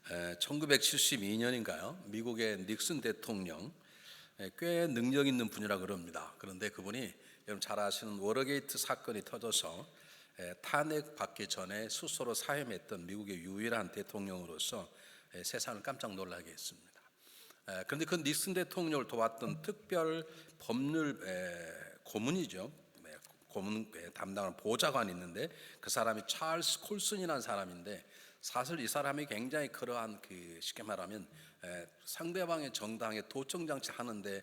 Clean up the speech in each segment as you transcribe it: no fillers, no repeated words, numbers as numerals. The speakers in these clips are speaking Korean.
1972년인가요? 미국의 닉슨 대통령, 꽤 능력 있는 분이라 그럽니다. 그런데 그분이 여러분 잘 아시는 워터게이트 사건이 터져서 탄핵 받기 전에 스스로 사임했던 미국의 유일한 대통령으로서 세상을 깜짝 놀라게 했습니다. 그런데 그 닉슨 대통령을 도왔던 특별 법률 고문이죠. 고문 담당하는 보좌관이 있는데 그 사람이 찰스 콜슨이라는 사람인데, 사실 이 사람이 굉장히 그러한 쉽게 말하면 상대방의 정당에 도청 장치 하는데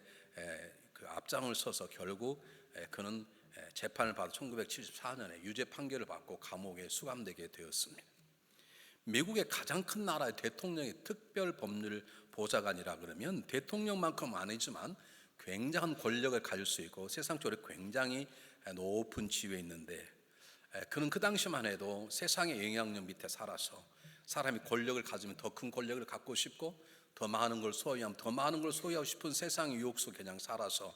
그 앞장을 서서 결국 그는 재판을 받아 1974년에 유죄 판결을 받고 감옥에 수감되게 되었습니다. 미국의 가장 큰 나라의 대통령의 특별 법률 보좌관이라 그러면 대통령만큼 아니지만 굉장한 권력을 가질 수 있고 세상적으로 굉장히 높은 지위에 있는데, 그는 그 당시만 해도 세상의 영향력 밑에 살아서 사람이 권력을 가지면 더 큰 권력을 갖고 싶고 더 많은 걸 소유하면 더 많은 걸 소유하고 싶은 세상의 유혹 속에 그냥 살아서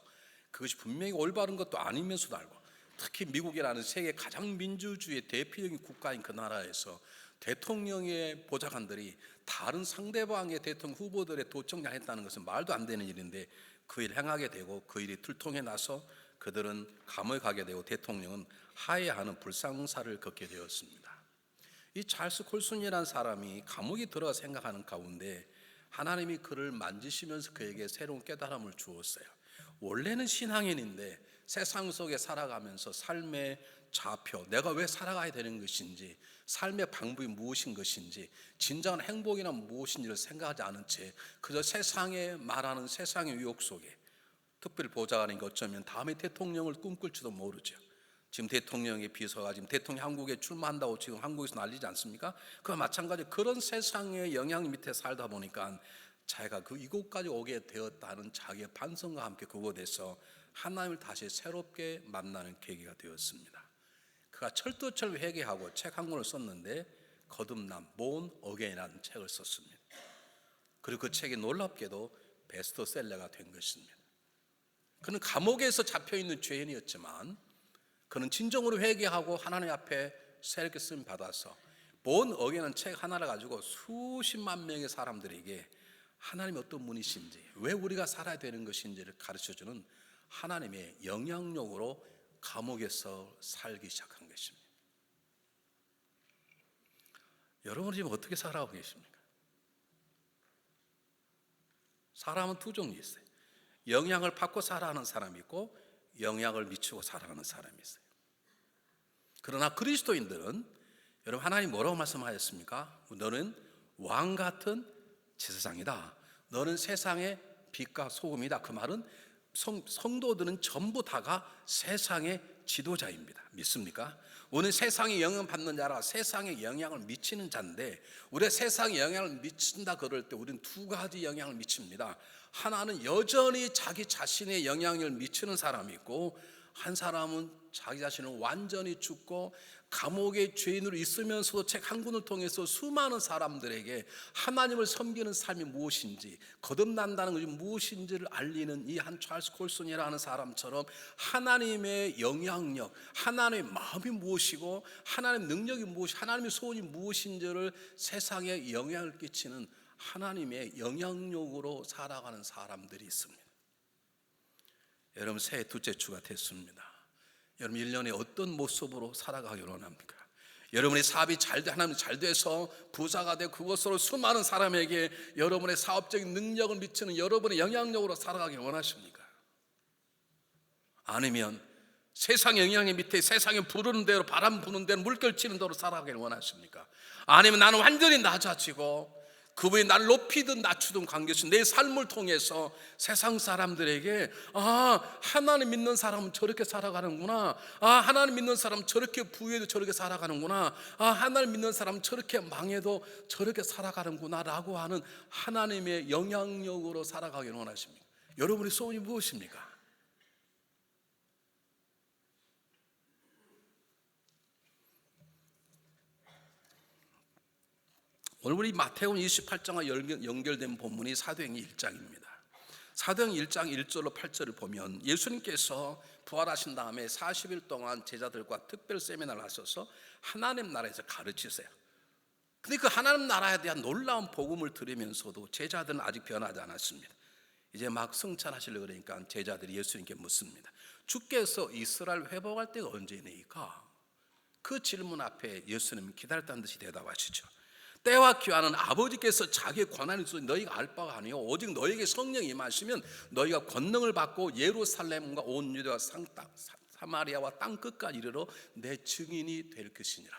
그것이 분명히 올바른 것도 아니면서도 알고, 특히 미국이라는 세계 가장 민주주의 대표적인 국가인 그 나라에서 대통령의 보좌관들이 다른 상대방의 대통령 후보들의 도청을 했다는 것은 말도 안 되는 일인데 그 일을 행하게 되고 그 일이 들통에 나서 그들은 감옥에 가게 되고 대통령은 하야하는 불상사를 겪게 되었습니다. 이 찰스 콜슨이라는 사람이 감옥에 들어가 생각하는 가운데 하나님이 그를 만지시면서 그에게 새로운 깨달음을 주었어요. 원래는 신앙인인데 세상 속에 살아가면서 삶의 좌표, 내가 왜 살아가야 되는 것인지, 삶의 방법이 무엇인 것인지, 진정한 행복이란 무엇인지를 생각하지 않은 채 그저 세상에 말하는 세상의 유혹 속에, 특별 보좌관인 게 어쩌면 다음에 대통령을 꿈꿀지도 모르죠. 지금 대통령의 비서가 지금 대통령 한국에 출마한다고 지금 한국에서 난리지 않습니까? 그와 마찬가지 그런 세상의 영향 밑에 살다 보니까 자기가 이곳까지 오게 되었다는 자기의 반성과 함께 그곳에서 하나님을 다시 새롭게 만나는 계기가 되었습니다. 그가 철두철미 회개하고 책 한 권을 썼는데 거듭남 Born Again이라는 책을 썼습니다. 그리고 그 책이 놀랍게도 베스트셀러가 된 것입니다. 그는 감옥에서 잡혀있는 죄인이었지만 그는 진정으로 회개하고 하나님 앞에 새롭게 쓰임 받아서 Born Again이라는 책 하나를 가지고 수십만 명의 사람들에게 하나님이 어떤 분이신지, 왜 우리가 살아야 되는 것인지를 가르쳐주는 하나님의 영향력으로 감옥에서 살기 시작한 것입니다. 여러분 지금 어떻게 살아가고 계십니까? 사람은 두 종류 있어요. 영향을 받고 살아가는 사람이 있고 영향을 미치고 살아가는 사람이 있어요. 그러나 그리스도인들은, 여러분 하나님 뭐라고 말씀하셨습니까? 너는 왕 같은 제사장이다. 너는 세상의 빛과 소금이다. 그 말은 성도들은 전부 다가 세상의 지도자입니다. 믿습니까? 우리는 세상에 영향받는 자라 세상에 영향을 미치는 자인데, 우리가 세상에 영향을 미친다 그럴 때 우리는 두 가지 영향을 미칩니다. 하나는 여전히 자기 자신의 영향을 미치는 사람이 있고, 한 사람은 자기 자신을 완전히 죽고 감옥의 죄인으로 있으면서도 책 한 권을 통해서 수많은 사람들에게 하나님을 섬기는 삶이 무엇인지, 거듭난다는 것이 무엇인지를 알리는 이 한 찰스 콜슨이라는 사람처럼 하나님의 영향력, 하나님의 마음이 무엇이고 하나님의 능력이 무엇이, 하나님의 소원이 무엇인지를 세상에 영향을 끼치는 하나님의 영향력으로 살아가는 사람들이 있습니다. 여러분 새해 둘째 주가 됐습니다. 여러분 1년에 어떤 모습으로 살아가기를 원합니까? 여러분의 사업이 하나님 잘 돼서 부자가 되고 그것으로 수많은 사람에게 여러분의 사업적인 능력을 미치는 여러분의 영향력으로 살아가기를 원하십니까? 아니면 세상의 영향의 밑에 세상에 부르는 대로, 바람 부는 대로, 물결 치는 대로 살아가기를 원하십니까? 아니면 나는 완전히 낮아지고 그분이 나를 높이든 낮추든 관계없이 내 삶을 통해서 세상 사람들에게 하나님 믿는 사람은 저렇게 살아가는구나, 하나님 믿는 사람은 저렇게 부유해도 저렇게 살아가는구나, 하나님 믿는 사람은 저렇게 망해도 저렇게 살아가는구나 라고 하는 하나님의 영향력으로 살아가기를 원하십니까? 여러분의 소원이 무엇입니까? 오늘 우리 마태복음 28장과 연결된 본문이 사도행전 1장입니다. 사도행전 1장 1절로 8절을 보면 예수님께서 부활하신 다음에 40일 동안 제자들과 특별 세미나를 하셔서 하나님 나라에서 가르치세요. 근데 그 하나님 나라에 대한 놀라운 복음을 들으면서도 제자들은 아직 변하지 않았습니다. 이제 막 승천하시려고 그러니까 제자들이 예수님께 묻습니다. 주께서 이스라엘 회복할 때가 언제니까? 그 질문 앞에 예수님은 기다렸다는 듯이 대답하시죠. 때와 기한은 아버지께서 자기의 권한이 있어 너희가 알 바가 아니요 오직 너희에게 성령이 임하시면 너희가 권능을 받고 예루살렘과 온 유대와 사마리아와 땅 끝까지 이르러 내 증인이 될 것이니라.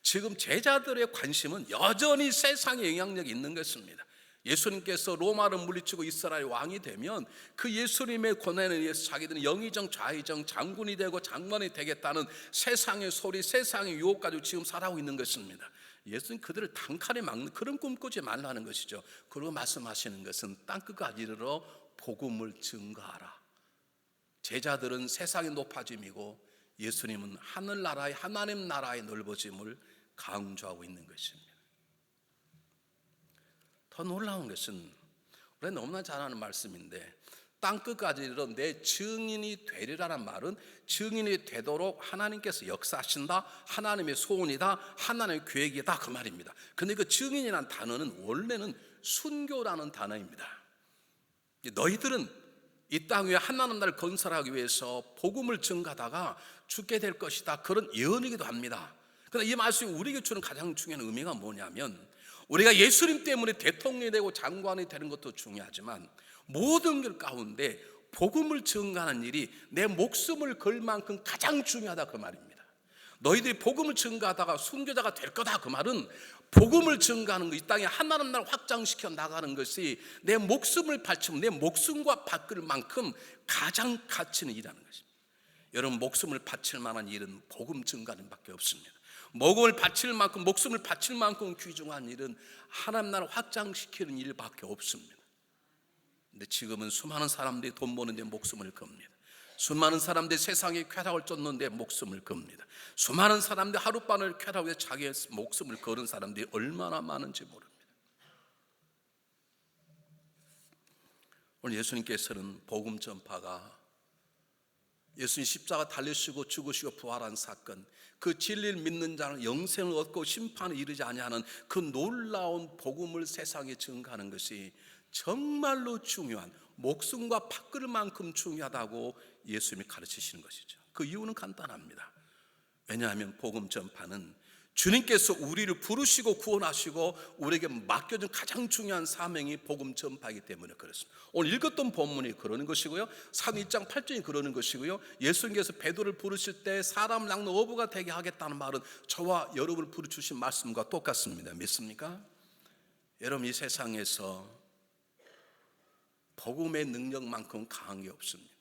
지금 제자들의 관심은 여전히 세상의 영향력이 있는 것입니다. 예수님께서 로마를 물리치고 이스라엘 왕이 되면 그 예수님의 권한에 의해서 자기들은 영의정 좌의정 장군이 되고 장관이 되겠다는 세상의 소리, 세상의 유혹 가지고 지금 살아가고 있는 것입니다. 예수님 그들을 단칼에 막는 그런 꿈 꾸지 말라는 것이죠. 그리고 말씀하시는 것은 땅끝까지 이르러 복음을 증거하라. 제자들은 세상의 높아짐이고 예수님은 하늘나라의 하나님 나라의 넓어짐을 강조하고 있는 것입니다. 더 놀라운 것은 우리가 너무나 잘 아는 말씀인데 땅끝까지 이르러 내 증인이 되리라는 말은 증인이 되도록 하나님께서 역사하신다, 하나님의 소원이다, 하나님의 계획이다 그 말입니다. 그런데 그 증인이라는 단어는 원래는 순교라는 단어입니다. 너희들은 이 땅 위에 하나님 나라를 건설하기 위해서 복음을 증가하다가 죽게 될 것이다, 그런 예언이기도 합니다. 그러나 이 말씀이 우리에게 주는 가장 중요한 의미가 뭐냐면 우리가 예수님 때문에 대통령이 되고 장관이 되는 것도 중요하지만 모든 것 가운데 복음을 증가하는 일이 내 목숨을 걸 만큼 가장 중요하다 그 말입니다. 너희들이 복음을 증가하다가 순교자가 될 거다 그 말은 복음을 증가하는 것, 이 땅에 하나님 나라를 확장시켜 나가는 것이 내 목숨을 바치면 내 목숨과 바꿀 만큼 가장 가치 있는 일이라는 것입니다. 여러분 목숨을 바칠 만한 일은 복음 증가하는 밖에 없습니다. 목을 바칠 만큼 목숨을 바칠 만큼 귀중한 일은 하나님 나라를 확장시키는 일밖에 없습니다. 근데 지금은 수많은 사람들이 돈 버는데 목숨을 겁니다. 수많은 사람들이 세상에 쾌락을 쫓는데 목숨을 겁니다. 수많은 사람들이 하룻밤을 쾌락에 자기의 목숨을 거는 사람들이 얼마나 많은지 모릅니다. 오늘 예수님께서는 복음 전파가 예수님 십자가 달리시고 죽으시고 부활한 사건, 그 진리를 믿는 자는 영생을 얻고 심판에 이르지 아니하는 그 놀라운 복음을 세상에 증가하는 것이 정말로 중요한, 목숨과 밥그릇 만큼 중요하다고 예수님이 가르치시는 것이죠. 그 이유는 간단합니다. 왜냐하면 복음 전파는 주님께서 우리를 부르시고 구원하시고 우리에게 맡겨준 가장 중요한 사명이 복음 전파이기 때문에 그렇습니다. 오늘 읽었던 본문이 그러는 것이고요, 사도 1장 8절이 그러는 것이고요, 예수님께서 베드로를 부르실 때 사람을 낚는 어부가 되게 하겠다는 말은 저와 여러분을 부르주신 말씀과 똑같습니다. 믿습니까? 여러분 이 세상에서 복음의 능력만큼 강한 게 없습니다.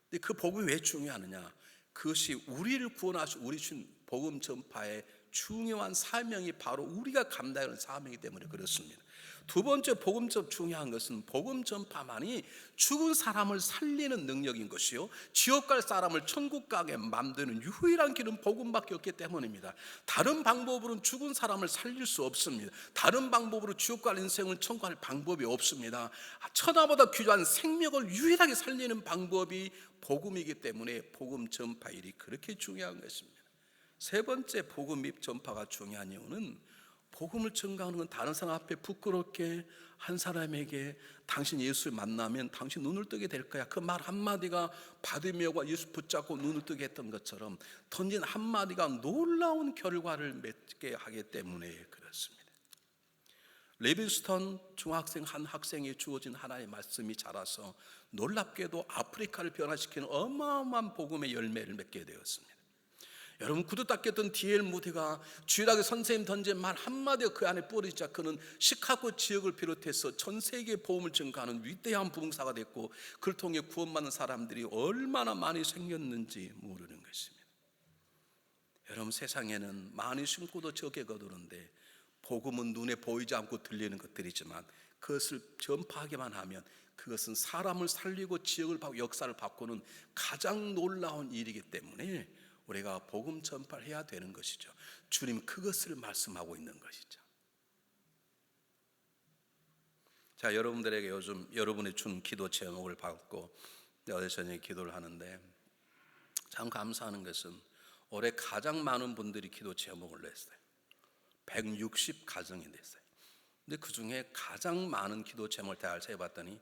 근데 그 복음이 왜 중요하느냐? 그것이 우리를 구원하시고 우리 주신 복음 전파의 중요한 사명이 바로 우리가 감당하는 사명이기 때문에 그렇습니다. 두 번째 복음 전 중요한 것은 복음 전파만이 죽은 사람을 살리는 능력인 것이요, 지옥 갈 사람을 천국 가게 만드는 유일한 길은 복음밖에 없기 때문입니다. 다른 방법으로는 죽은 사람을 살릴 수 없습니다. 다른 방법으로 지옥 갈 인생을 천국 갈 방법이 없습니다. 천하보다 귀한 생명을 유일하게 살리는 방법이 복음이기 때문에 복음 전파 일이 그렇게 중요한 것입니다. 세 번째 복음 전파가 중요한 이유는 복음을 전가하는 건 다른 사람 앞에 부끄럽게 한 사람에게 당신 예수를 만나면 당신 눈을 뜨게 될 거야, 그 말 한마디가 바디메오가 예수 붙잡고 눈을 뜨게 했던 것처럼 던진 한마디가 놀라운 결과를 맺게 하기 때문에 그렇습니다. 리빙스턴 중학생 한 학생이 주어진 하나의 말씀이 자라서 놀랍게도 아프리카를 변화시키는 어마어마한 복음의 열매를 맺게 되었습니다. 여러분 구두 닦였던 D.L. 무디가 주일학교 선생님 던진 말 한마디가 그 안에 뿌리자 그는 시카고 지역을 비롯해서 전 세계에 복음을 증가하는 위대한 부흥사가 됐고 그를 통해 구원받는 사람들이 얼마나 많이 생겼는지 모르는 것입니다. 여러분 세상에는 많이 심고도 적게 거두는데 복음은 눈에 보이지 않고 들리는 것들이지만 그것을 전파하기만 하면 그것은 사람을 살리고 지역을 바꾸고 역사를 바꾸는 가장 놀라운 일이기 때문에 우리가 복음 전파를 해야 되는 것이죠. 주님 그것을 말씀하고 있는 것이죠. 자, 여러분들에게 요즘 여러분이 준 기도 제목을 받고 어제 저녁에 기도를 하는데 참 감사하는 것은 올해 가장 많은 분들이 기도 제목을 냈어요. 160가정이 됐어요. 근데 그 중에 가장 많은 기도 제목을 다 세봤더니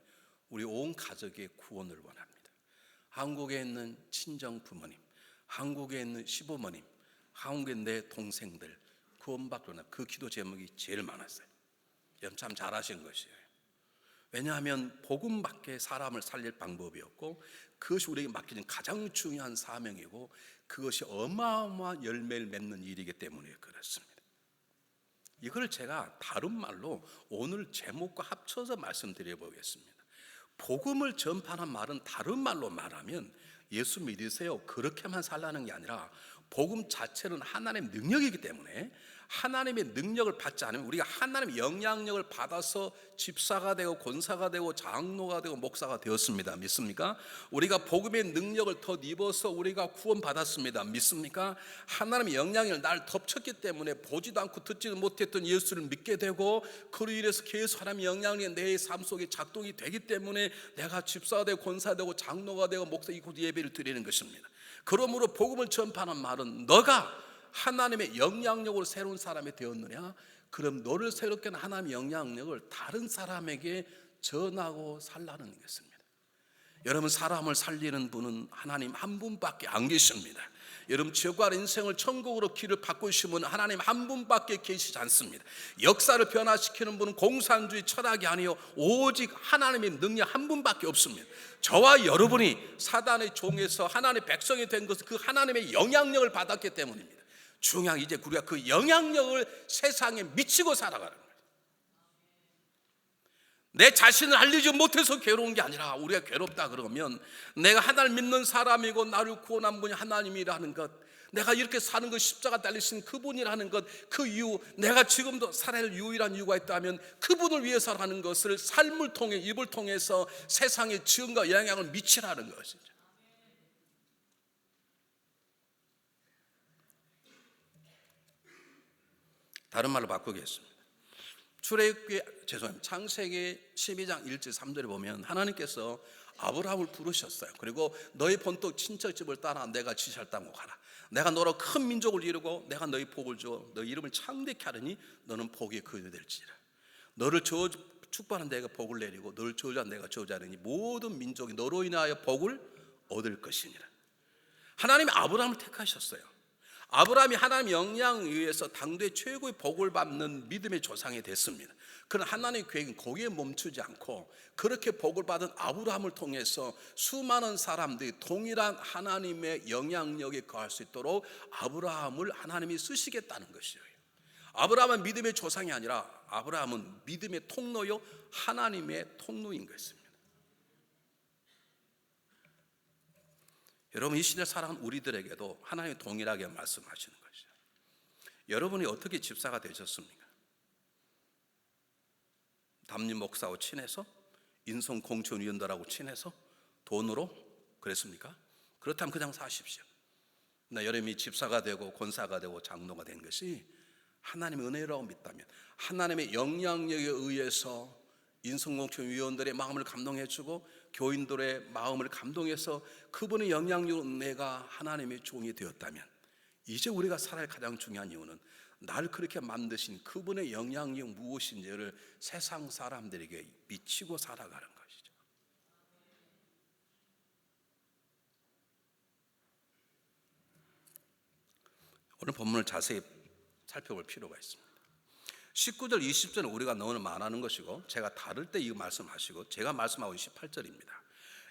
우리 온 가족의 구원을 원합니다. 한국에 있는 친정 부모님, 한국에 있는 시부모님, 한국에 있는 내 동생들 구원받고 나 그 기도 제목이 제일 많았어요. 여러분 참 잘하신 것이에요. 왜냐하면 복음밖에 사람을 살릴 방법이 없고 그것이 우리에게 맡겨진 가장 중요한 사명이고 그것이 어마어마한 열매를 맺는 일이기 때문에 그렇습니다. 이걸 제가 다른 말로 오늘 제목과 합쳐서 말씀드려 보겠습니다. 복음을 전파하는 말은 다른 말로 말하면 예수 믿으세요 그렇게만 살라는 게 아니라 복음 자체는 하나님의 능력이기 때문에 하나님의 능력을 받지 않으면 우리가 하나님의 영향력을 받아서 집사가 되고 권사가 되고 장로가 되고 목사가 되었습니다. 믿습니까? 우리가 복음의 능력을 더 입어서 우리가 구원받았습니다. 믿습니까? 하나님의 영향력을 날 덮쳤기 때문에 보지도 않고 듣지도 못했던 예수를 믿게 되고 그로 인해서 계속 하나님의 영향력이 내 삶 속에 작동이 되기 때문에 내가 집사가 되고 권사가 되고 장로가 되고 목사 이곳 예배를 드리는 것입니다. 그러므로 복음을 전파하는 말은 너가 하나님의 영향력으로 새로운 사람이 되었느냐? 그럼 너를 새롭게 하는 하나님의 영향력을 다른 사람에게 전하고 살라는 것입니다. 여러분 사람을 살리는 분은 하나님 한 분밖에 안 계십니다. 여러분 지옥과 인생을 천국으로 길을 바꾸시는 분은 하나님 한 분밖에 계시지 않습니다. 역사를 변화시키는 분은 공산주의 철학이 아니요 오직 하나님의 능력 한 분밖에 없습니다. 저와 여러분이 사단의 종에서 하나님의 백성이 된 것은 그 하나님의 영향력을 받았기 때문입니다. 중요한 이제 우리가 그 영향력을 세상에 미치고 살아가는 거예요. 내 자신을 알리지 못해서 괴로운 게 아니라 우리가 괴롭다 그러면 내가 하나님 믿는 사람이고 나를 구원한 분이 하나님이라는 것, 내가 이렇게 사는 것 십자가 달리신 그분이라는 것, 그 이유 내가 지금도 살아야 할 유일한 이유가 있다면 그분을 위해서라는 것을 삶을 통해 입을 통해서 세상에 지음과 영향을 미치라는 것이죠. 다른 말로 바꾸겠습니다. 창세기 12장 1절 3절에 보면 하나님께서 아브라함을 부르셨어요. 그리고 너희 본토 친척집을 따라 내가 지시할 땅으로 가라. 내가 너로 큰 민족을 이루고 내가 너희 복을 주어 너희 이름을 창대케 하리니 너는 복의 근원이 될지라. 너를 축복하는 내가 복을 내리고 너를 저주하는 내가 저주하리니 모든 민족이 너로 인하여 복을 얻을 것이니라. 하나님이 아브라함을 택하셨어요. 아브라함이 하나님의 영향에 의해서 당대 최고의 복을 받는 믿음의 조상이 됐습니다. 그러나 하나님의 계획은 거기에 멈추지 않고 그렇게 복을 받은 아브라함을 통해서 수많은 사람들이 동일한 하나님의 영향력에 거할 수 있도록 아브라함을 하나님이 쓰시겠다는 것이에요. 아브라함은 믿음의 조상이 아니라 아브라함은 믿음의 통로요 하나님의 통로인 것입니다. 여러분 이 시대 살아가는 우리들에게도 하나님이 동일하게 말씀하시는 것이죠. 여러분이 어떻게 집사가 되셨습니까? 담임 목사하고 친해서? 인성공천위원들하고 친해서? 돈으로? 그랬습니까? 그렇다면 그냥 사십시오. 여러분이 집사가 되고 권사가 되고 장로가 된 것이 하나님의 은혜라고 믿다면 하나님의 영향력에 의해서 인성공천위원들의 마음을 감동해주고 교인들의 마음을 감동해서 그분의 영향력으로 내가 하나님의 종이 되었다면 이제 우리가 살아야 할 가장 중요한 이유는 나를 그렇게 만드신 그분의 영향력 무엇인지를 세상 사람들에게 미치고 살아가는 것이죠. 오늘 본문을 자세히 살펴볼 필요가 있습니다. 19절 20절은 우리가 너무나 말하는 것이고 제가 다룰 때 이 말씀하시고 제가 말씀하고 18절입니다.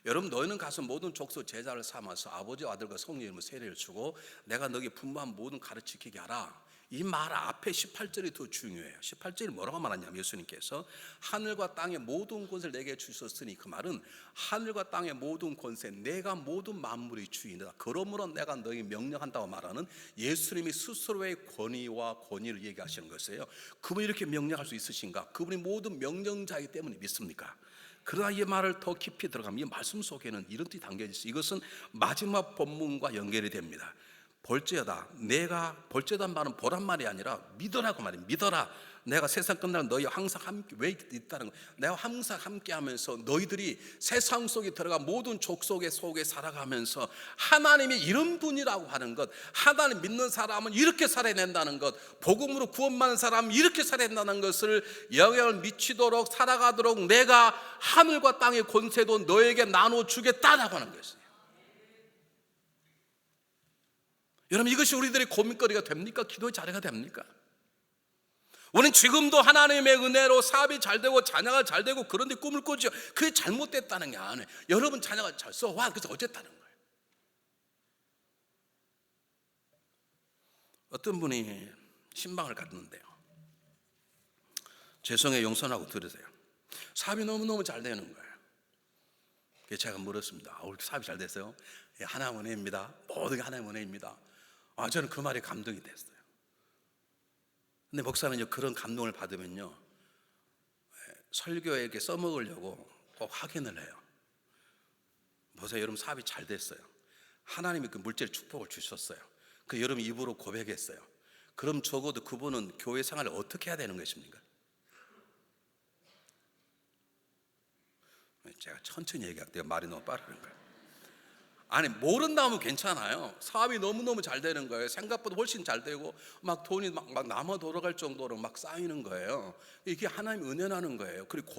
여러분 너희는 가서 모든 족속 제자를 삼아서 아버지와 아들과 성령 이름으로 세례를 주고 내가 너에게 분부한 모든 가르치게 하라. 이 말 앞에 18절이 더 중요해요. 18절이 뭐라고 말하냐면 예수님께서 하늘과 땅의 모든 권세를 내게 주셨으니 그 말은 하늘과 땅의 모든 권세 내가 모든 만물의 주인이다. 그러므로 내가 너에게 명령한다고 말하는 예수님이 스스로의 권위와 권위를 얘기하시는 것이에요. 그분이 이렇게 명령할 수 있으신가? 그분이 모든 명령자이기 때문에 믿습니까? 그러나 이 말을 더 깊이 들어가면 이 말씀 속에는 이런 뜻이 담겨져 있어요. 이것은 마지막 본문과 연결이 됩니다. 볼지어다 내가 볼지어다 말은 보란 말이 아니라 믿으라고 말이에요. 믿어라 내가 세상 끝나면 너희 항상 함께 왜 있다는 거야. 내가 항상 함께 하면서 너희들이 세상 속에 들어가 모든 족속의 속에 살아가면서 하나님이 이런 분이라고 하는 것, 하나님 믿는 사람은 이렇게 살아야 된다는 것, 복음으로 구원받는 사람은 이렇게 살아야 된다는 것을 영향을 미치도록 살아가도록 내가 하늘과 땅의 권세도 너에게 나눠주겠다라고 하는 것이에요. 여러분, 이것이 우리들의 고민거리가 됩니까? 기도의 자리가 됩니까? 우리는 지금도 하나님의 은혜로 사업이 잘 되고 자녀가 잘 되고 그런데 꿈을 꾸죠. 그게 잘못됐다는 게 아니에요. 여러분 자녀가 잘 써와. 그래서 어쨌다는 거예요. 어떤 분이 신방을 갔는데요, 죄송해요, 용서하고 들으세요. 사업이 너무너무 잘 되는 거예요. 그래서 제가 물었습니다. 우리 사업이 잘 됐어요? 예, 하나님 은혜입니다. 모든 게 하나님 은혜입니다. 저는 그 말에 감동이 됐어요. 근데 목사는요, 그런 감동을 받으면요, 설교에 이렇게 써먹으려고 꼭 확인을 해요. 보세요, 여러분 사업이 잘 됐어요. 하나님이 그 물질 축복을 주셨어요. 그 여러분 입으로 고백했어요. 그럼 적어도 그분은 교회 생활을 어떻게 해야 되는 것입니까? 제가 천천히 얘기할게요. 말이 너무 빠르는 거예요. 아니, 모른다면 괜찮아요. 사업이 너무너무 잘 되는 거예요. 생각보다 훨씬 잘 되고 막 돈이 막 남아 돌아갈 정도로 막 쌓이는 거예요. 이게 하나님 은혜라는 거예요. 그리고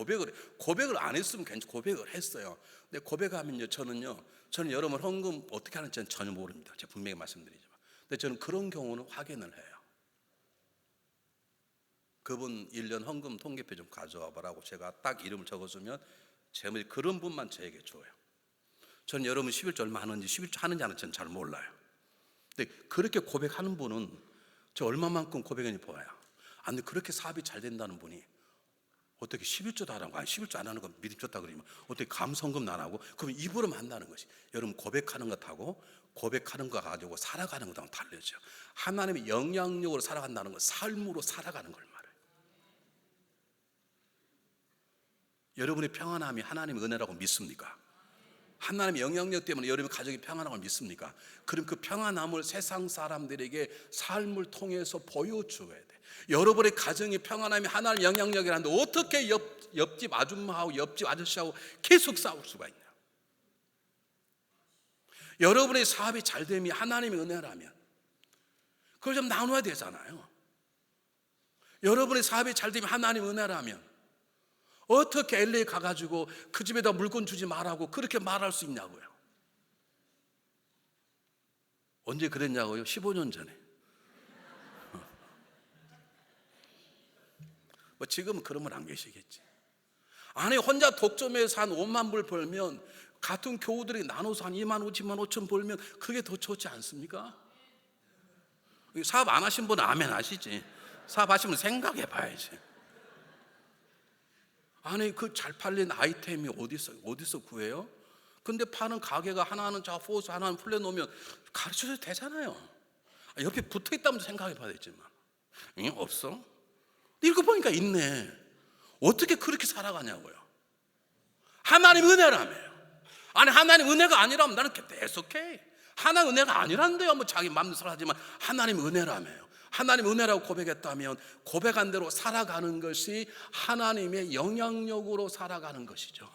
고백을 안 했으면 괜찮아요. 고백을 했어요. 근데 고백하면요, 저는 여러분 헌금 어떻게 하는지 저는 전혀 모릅니다. 제가 분명히 말씀드리지만, 근데 저는 그런 경우는 확인을 해요. 그분 1년 헌금 통계표 좀 가져와 보라고 제가 딱 이름을 적어주면 제목이 그런 분만 저에게 줘요. 저는 여러분 11조 얼마 하는지 11조 하는지 안 하는지 저는 잘 몰라요. 근데 그렇게 고백하는 분은 저 얼마만큼 고백했는지 보아요. 근데 그렇게 사업이 잘 된다는 분이 어떻게 11조도 하라고, 11조 안 하는 건 믿음 좋다 그러면 어떻게 감성금 안 하고, 그럼 입으로 만나는 것이, 여러분 고백하는 것하고 고백하는 거 가지고 살아가는 것하고 달라져. 하나님의 영향력으로 살아간다는 건 삶으로 살아가는 걸 말해요. 여러분의 평안함이 하나님의 은혜라고 믿습니까? 하나님의 영향력 때문에 여러분 가정이 평안한 걸 믿습니까? 그럼 그 평안함을 세상 사람들에게 삶을 통해서 보여줘야 돼. 여러분의 가정이 평안함이 하나님의 영향력이라는데 어떻게 옆집 아줌마하고 옆집 아저씨하고 계속 싸울 수가 있냐? 여러분의 사업이 잘 됨이 하나님의 은혜라면 그걸 좀 나눠야 되잖아요. 여러분의 사업이 잘 되면 하나님의 은혜라면 어떻게 LA 가가지고 그 집에다 물건 주지 말라고 그렇게 말할 수 있냐고요. 언제 그랬냐고요? 15년 전에. 뭐 지금은 그러면 안 계시겠지. 아니, 혼자 독점해서 한 5만 불 벌면 같은 교우들이 나눠서 한 2만 5천 5천 벌면 그게 더 좋지 않습니까? 사업 안 하신 분은 아멘 하시지. 사업 하시면 생각해 봐야지. 아니, 그 잘 팔린 아이템이 어디서 구해요? 근데 파는 가게가 하나는 자 포스 하나는 플레 놓으면 가르쳐줘도 되잖아요. 옆에 붙어 있다면 생각해 봐야 되지만 없어? 읽어 보니까 있네. 어떻게 그렇게 살아가냐고요. 하나님 은혜라며요. 아니, 하나님 은혜가 아니라면 나는 계속해. 하나님 은혜가 아니란데요. 뭐 자기 마음대로 하지만 하나님 은혜라며요. 하나님 은혜라고 고백했다면 고백한 대로 살아가는 것이 하나님의 영향력으로 살아가는 것이죠.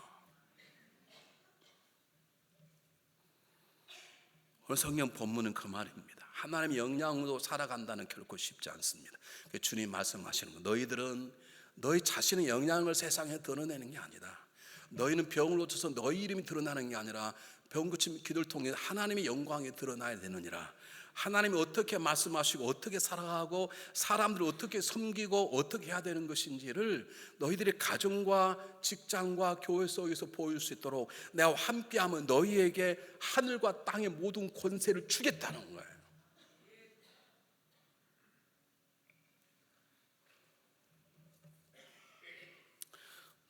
오늘 성경 본문은 그 말입니다. 하나님의 영향으로 살아간다는 결코 쉽지 않습니다. 주님 말씀하시는 거, 너희들은 너희 자신의 영향을 세상에 드러내는 게 아니다. 너희는 병을 고쳐서 너희 이름이 드러나는 게 아니라 병 고침 기도를 통해 하나님의 영광이 드러나야 되느니라. 하나님이 어떻게 말씀하시고 어떻게 살아가고 사람들을 어떻게 섬기고 어떻게 해야 되는 것인지를 너희들의 가정과 직장과 교회 속에서 보일 수 있도록 내가 함께하면 너희에게 하늘과 땅의 모든 권세를 주겠다는 거예요.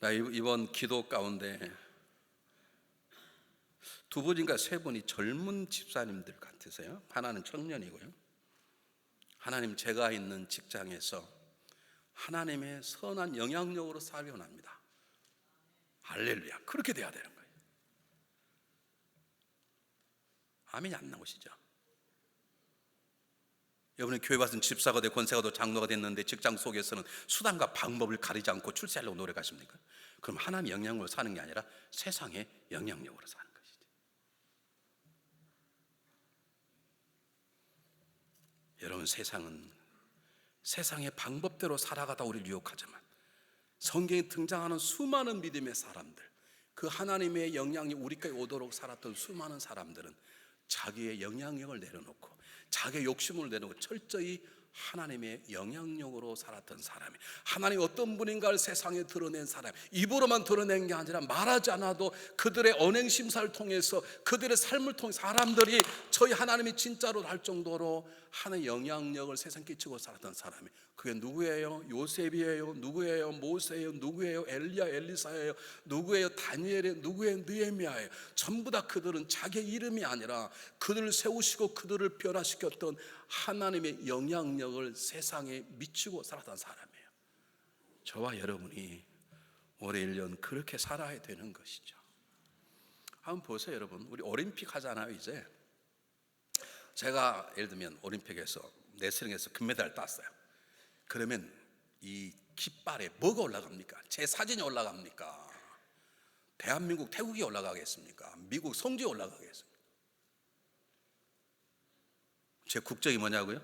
나 이번 기도 가운데 두 분인가 세 분이 젊은 집사님들 같으세요. 하나는 청년이고요. 하나님, 제가 있는 직장에서 하나님의 선한 영향력으로 살려 합니다. 할렐루야. 그렇게 돼야 되는 거예요. 아멘이 안 나오시죠? 여러분이 교회 와서는 집사가 되고 권세가 되고 장로가 됐는데 직장 속에서는 수단과 방법을 가리지 않고 출세하려고 노력하십니까? 그럼 하나님의 영향력으로 사는 게 아니라 세상의 영향력으로 사는 것이죠. 여러분, 세상은 세상의 방법대로 살아가다 우리를 유혹하지만 성경에 등장하는 수많은 믿음의 사람들, 그 하나님의 영향이 우리까지 오도록 살았던 수많은 사람들은 자기의 영향력을 내려놓고 자기의 욕심을 내려놓고 철저히 하나님의 영향력으로 살았던 사람이, 하나님이 어떤 분인가를 세상에 드러낸 사람, 입으로만 드러낸 게 아니라 말하지 않아도 그들의 언행 심사를 통해서 그들의 삶을 통해 사람들이 저희 하나님이 진짜로 할 정도로 하나님의 영향력을 세상에 끼치고 살았던 사람이, 그게 누구예요? 요셉이에요? 누구예요? 모세예요? 누구예요? 엘리야, 엘리사예요? 누구예요? 다니엘이에요? 누구예요? 느헤미야예요? 전부 다 그들은 자기의 이름이 아니라 그들을 세우시고 그들을 변화시켰던 하나님의 영향력을 세상에 미치고 살았던 사람이에요. 저와 여러분이 올해 1년 그렇게 살아야 되는 것이죠. 한번 보세요, 여러분. 우리 올림픽 하잖아요, 이제. 제가 예를 들면 올림픽에서 레슬링에서 금메달 땄어요. 그러면 이 깃발에 뭐가 올라갑니까? 제 사진이 올라갑니까? 대한민국 태국이 올라가겠습니까? 미국 성주에 올라가겠습니까? 제 국적이 뭐냐고요?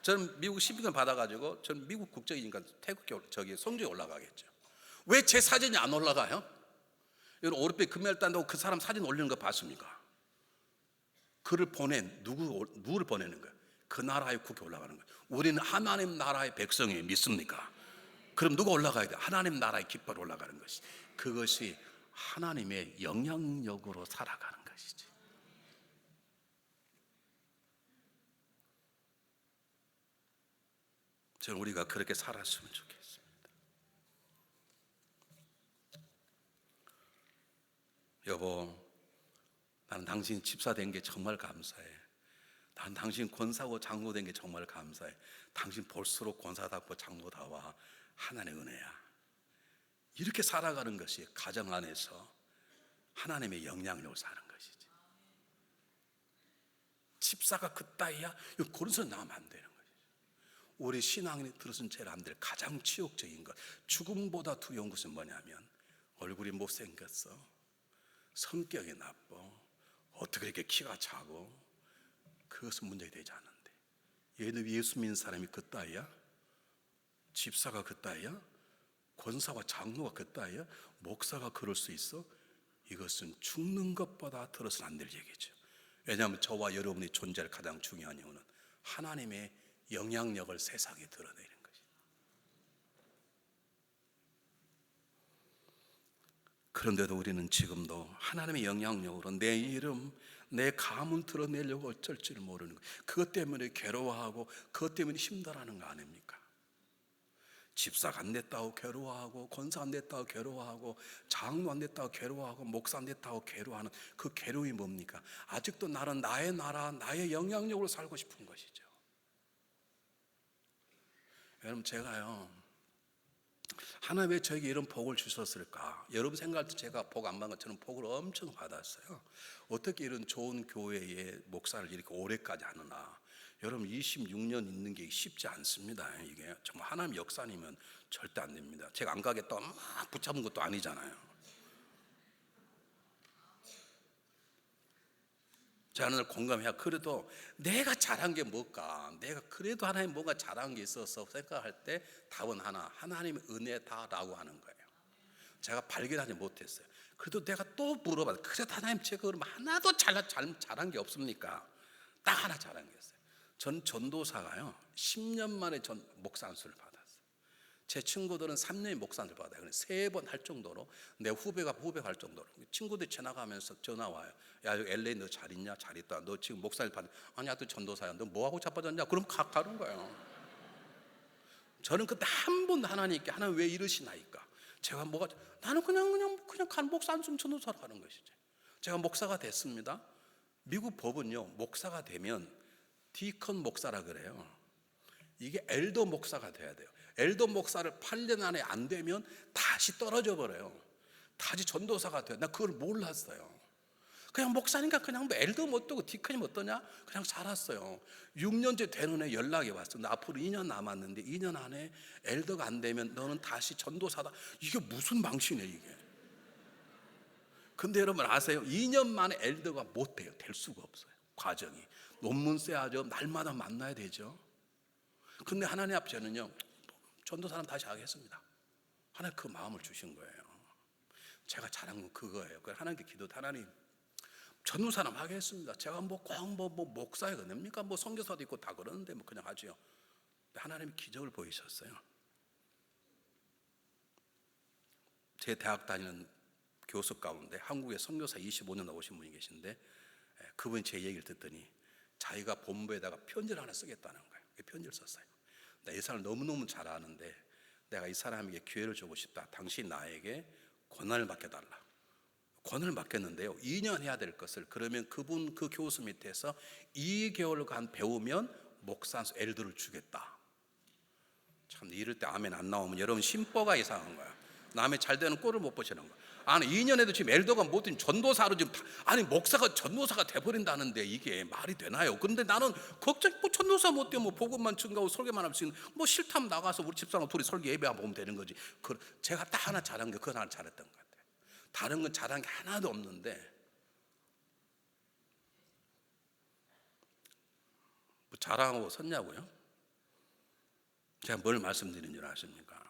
저는 미국 시민권 받아가지고 저는 미국 국적이니까 태국 저기 성주에 올라가겠죠. 왜 제 사진이 안 올라가요? 여러분, 올림픽 금메달 딴다고 그 사람 사진 올리는 거 봤습니까? 그를 보낸 누구를 보내는 거예요? 그 나라의 국회 올라가는 거예요. 우리는 하나님 나라의 백성이 믿습니까? 그럼 누가 올라가야 돼? 하나님 나라의 깃발 올라가는 것이, 그것이 하나님의 영향력으로 살아가는 것이지. 저는 우리가 그렇게 살았으면 좋겠습니다. 여보, 나는 당신 집사 된 게 정말 감사해. 난 당신 권사고 장로 된 게 정말 감사해. 당신 볼수록 권사답고 장로다워. 하나님의 은혜야. 이렇게 살아가는 것이 가정 안에서 하나님의 영향력을 사는 것이지. 집사가 그따위야? 그런 소리 나오면 안 되는 거지. 우리 신앙인이 들어서는 제일 안 될 가장 치욕적인 것, 죽음보다 두려운 것은 뭐냐면 얼굴이 못생겼어, 성격이 나빠, 어떻게 이렇게 키가 작고, 그것은 문제가 되지 않는데, 얘는 예수 믿는 사람이 그따위야? 집사가 그따위야? 권사와 장로가 그따위야? 목사가 그럴 수 있어? 이것은 죽는 것보다 들어서는 안 될 얘기죠. 왜냐하면 저와 여러분의 존재를 가장 중요한 이유는 하나님의 영향력을 세상에 드러내는 것이죠. 그런데도 우리는 지금도 하나님의 영향력으로 내 이름, 내 가문 드러내려고 어쩔 줄 모르는 거예요. 그것 때문에 괴로워하고 그것 때문에 힘들어하는 거 아닙니까? 집사가 안 됐다고 괴로워하고, 권사 안 됐다고 괴로워하고, 장로 안 됐다고 괴로워하고, 목사 안 됐다고 괴로워하는 그 괴로움이 뭡니까? 아직도 나는 나의 나라, 나의 영향력으로 살고 싶은 것이죠. 여러분, 제가요, 하나님 왜 저에게 이런 복을 주셨을까? 여러분 생각할 때 제가 복 안 받은 것처럼 복을 엄청 받았어요. 어떻게 이런 좋은 교회에 목사를 이렇게 오래까지 하느냐? 여러분, 26년 있는 게 쉽지 않습니다. 이게 정말 하나님 역사님은 절대 안 됩니다. 제가 안 가겠다고 막 붙잡은 것도 아니잖아요. 저는 공감해야. 그래도 내가 잘한 게 뭘까? 내가 그래도 하나님 뭔가 잘한 게 있어서 생각할 때 답은 하나, 하나님의 은혜다라고 하는 거예요. 제가 발견하지 못했어요. 그래도 내가 또 물어봐요. 그래도 하나님 제가 그럼 하나도 잘한 게 없습니까? 딱 하나 잘한 게 있어요. 전 전도사가요 10년 만에 전 목사 안수를 받았어요. 제 친구들은 3년에 목사 안수를 받아요. 3번 할 정도로, 내 후배가 할 정도로. 친구들이 지나가면서 전화 와요. 야, 여기 LA 너 잘 있냐? 잘 있다. 너 지금 목사를 받는, 아니야, 또 전도사야. 너 뭐하고 자빠졌냐? 그럼 가는 거예요. 저는 그때 한 번 하나님께, 하나님 왜 이러시나이까? 제가 나는 그냥 간 목사 안수면 전도사로 가는 것이지. 제가 목사가 됐습니다. 미국 법은요, 목사가 되면 디컨 목사라 그래요. 이게 엘더 목사가 돼야 돼요. 엘더 목사를 8년 안에 안 되면 다시 떨어져 버려요. 다시 전도사가 돼요. 나 그걸 몰랐어요. 그냥 목사니까 그냥 뭐 엘더 못 되고 디컨이 어떠냐? 그냥 살았어요. 6년째 되는 애 연락이 왔어. 나 앞으로 2년 남았는데 2년 안에 엘더가 안 되면 너는 다시 전도사다. 이게 무슨 망신이에요 이게. 근데 여러분 아세요? 2년 만에 엘더가 못 돼요. 될 수가 없어요. 과정이. 논문 써야죠. 날마다 만나야 되죠. 근데 하나님 앞에는요, 전도사는 다시 하겠습니다. 하나님 그 마음을 주신 거예요. 제가 잘한 건 그거예요. 그래서 하나님께 기도도 하나님 전도사는 하겠습니다. 제가 꼭 목사가 됩니까? 선교사도 있고 다 그러는데 그냥 하지요. 하나님이 기적을 보이셨어요. 제 대학 다니는 교수 가운데 한국에 선교사 25년 나오신 분이 계신데 그분이 제 얘기를 듣더니 자기가 본부에다가 편지를 하나 쓰겠다는 거예요. 편지를 썼어요. 나 이 사람을 너무너무 잘 아는데 내가 이 사람에게 기회를 주고 싶다. 당신 나에게 권한을 맡겨달라. 권한을 맡겼는데요, 2년 해야 될 것을 그러면 그분 그 교수 밑에서 2개월간 배우면 목사한테 엘더를 주겠다. 참 이럴 때 아멘 안 나오면 여러분 심보가 이상한 거야. 남의 잘 되는 꼴을 못 보시는 거야. 아니 2년에도 지금 엘더가 못 된 전도사로 지금 아니 목사가 전도사가 돼버린다는데 이게 말이 되나요? 근데 나는 걱정 전도사 못 되면 복음만 증가하고 설교만 할 수 있는 싫다면 나가서 우리 집사람 둘이 설교 예배만 보면 되는 거지. 제가 딱 하나 잘한 게 그거 하나 잘했던 것 같아요. 다른 건 잘한 게 하나도 없는데 자랑하고 섰냐고요? 제가 뭘 말씀드린 줄 아십니까?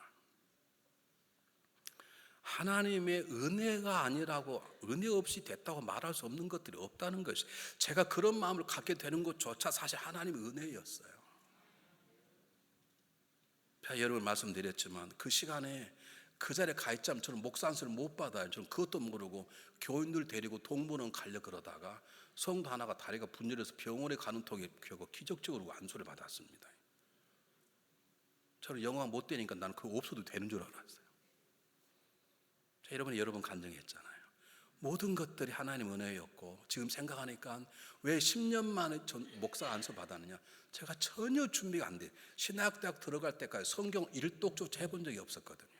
하나님의 은혜가 아니라고 은혜 없이 됐다고 말할 수 없는 것들이 없다는 것이 제가 그런 마음을 갖게 되는 것조차 사실 하나님의 은혜였어요. 제가 여러분 말씀드렸지만 그 시간에 그 자리에 가 있자면 저는 목사 안수를 못 받아요. 저는 그것도 모르고 교인들 데리고 동부는 가려 그러다가 성도 하나가 다리가 분절해서 병원에 가는 통에 결국 기적적으로 안수를 받았습니다. 저는 영어가 못 되니까 나는 그거 없어도 되는 줄 알았어요. 여러분 간증했잖아요. 모든 것들이 하나님 은혜였고 지금 생각하니까 왜 10년 만에 목사 안수 받았느냐? 제가 전혀 준비가 안 돼. 신학대학 들어갈 때까지 성경 일독조차 해본 적이 없었거든요.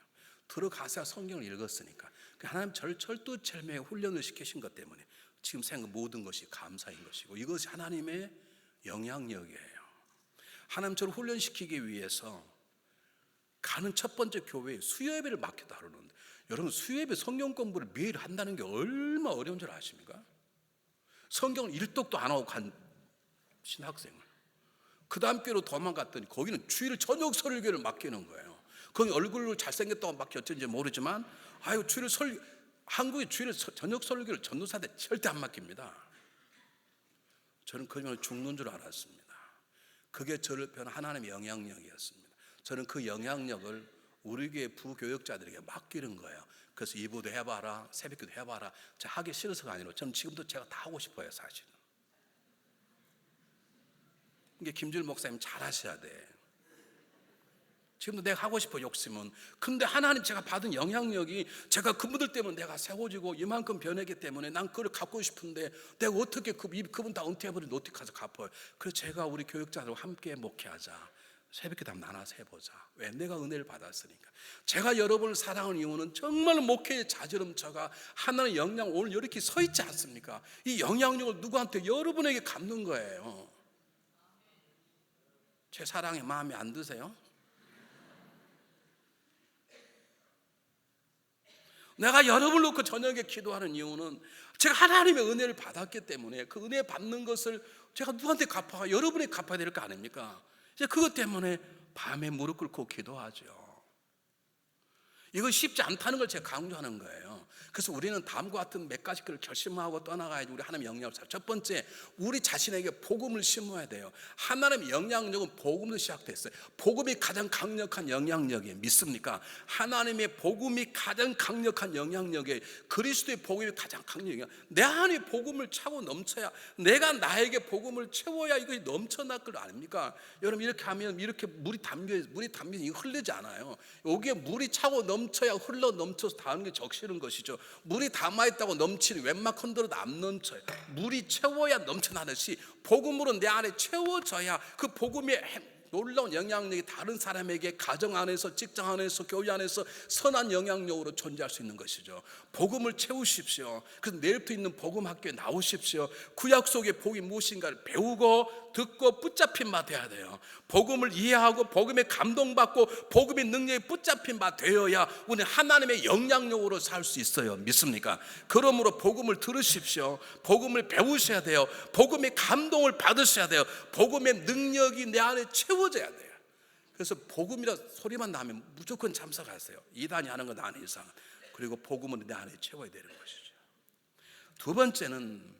들어가서 성경을 읽었으니까 하나님 철두철미하게 훈련을 시키신 것 때문에 지금 생각 모든 것이 감사인 것이고 이것이 하나님의 영향력이에요. 하나님 저를 훈련시키기 위해서 가는 첫 번째 교회에 수요예배를 맡기다 그러는데 여러분 수요예배 성경 공부를 매일 한다는 게 얼마나 어려운 줄 아십니까? 성경을 일독도 안 하고 간 신학생을 그 다음 교회로 도망갔더니 거기는 주일 저녁 설교를 맡기는 거예요. 거기 얼굴로 잘생겼다고 맡겼는지 모르지만 주일 한국의 주일 저녁 설교를 전도사한테 절대 안 맡깁니다. 저는 그러면 죽는 줄 알았습니다. 그게 저를 변한 하나님의 영향력이었습니다. 저는 그 영향력을 우리 교회 부교역자들에게 맡기는 거예요. 그래서 이부도 해봐라, 새벽기도 해봐라. 제가 하기 싫어서가 아니라 저는 지금도 제가 다 하고 싶어요, 사실은. 이게 김주일 목사님 잘하셔야 돼. 지금도 내가 하고 싶어 욕심은. 근데 하나님 제가 받은 영향력이 제가 그분들 때문에 내가 세워지고 이만큼 변했기 때문에 난 그걸 갚고 싶은데 내가 어떻게 그분 다 은퇴해버리는데 어떻게 가서 갚아요? 그래서 제가 우리 교역자들과 함께 목회하자. 새벽기도 한번 나눠서 해보자. 왜? 내가 은혜를 받았으니까. 제가 여러분을 사랑하는 이유는 정말 목회의 자지럼처가 하나님의 영향 오늘 이렇게 서 있지 않습니까? 이 영향력을 누구한테 여러분에게 갚는 거예요. 제 사랑에 마음에 안 드세요? 내가 여러분을 놓고 저녁에 기도하는 이유는 제가 하나님의 은혜를 받았기 때문에 그 은혜 받는 것을 제가 누구한테 갚아야 여러분이 갚아야 될 거 아닙니까? 이제 그것 때문에 밤에 무릎 꿇고 기도하죠. 이건 쉽지 않다는 걸 제가 강조하는 거예요. 그래서 우리는 다음과 같은 몇 가지 걸 결심하고 떠나가야지 우리 하나님의 영향을 살. 첫 번째, 우리 자신에게 복음을 심어야 돼요. 하나님의 영향력은 복음으로 시작됐어요. 복음이 가장 강력한 영향력이에요. 믿습니까? 하나님의 복음이 가장 강력한 영향력이에요. 그리스도의 복음이 가장 강력해요. 내 안에 복음을 차고 넘쳐야, 내가 나에게 복음을 채워야 이것이 넘쳐날 걸 아닙니까? 여러분 이렇게 하면 이렇게 물이 담기면 이거 흐르지 않아요. 여기에 물이 차고 넘쳐야 흘러 넘쳐서 닿는 게 적시는 것이죠. 물이 담아있다고 넘치는 웬만큼 들어도 안 넘쳐요. 물이 채워야 넘쳐나듯이 복음으로 내 안에 채워져야 그 복음이 놀라운 영향력이 다른 사람에게 가정 안에서, 직장 안에서, 교회 안에서 선한 영향력으로 존재할 수 있는 것이죠. 복음을 채우십시오. 그래서 내일부터 있는 복음 학교에 나오십시오. 구약 속의 복이 무엇인가를 배우고 듣고 붙잡힌 바 되어야 돼요. 복음을 이해하고 복음에 감동받고 복음의 능력에 붙잡힌 바 되어야 우리는 하나님의 영향력으로 살 수 있어요. 믿습니까? 그러므로 복음을 들으십시오. 복음을 배우셔야 돼요. 복음의 감동을 받으셔야 돼요. 복음의 능력이 내 안에 채워져야 돼요. 그래서 복음이라 소리만 나면 무조건 참석하세요. 이단이 하는 건 아닌 이상. 그리고 복음은 내 안에 채워야 되는 것이죠. 두 번째는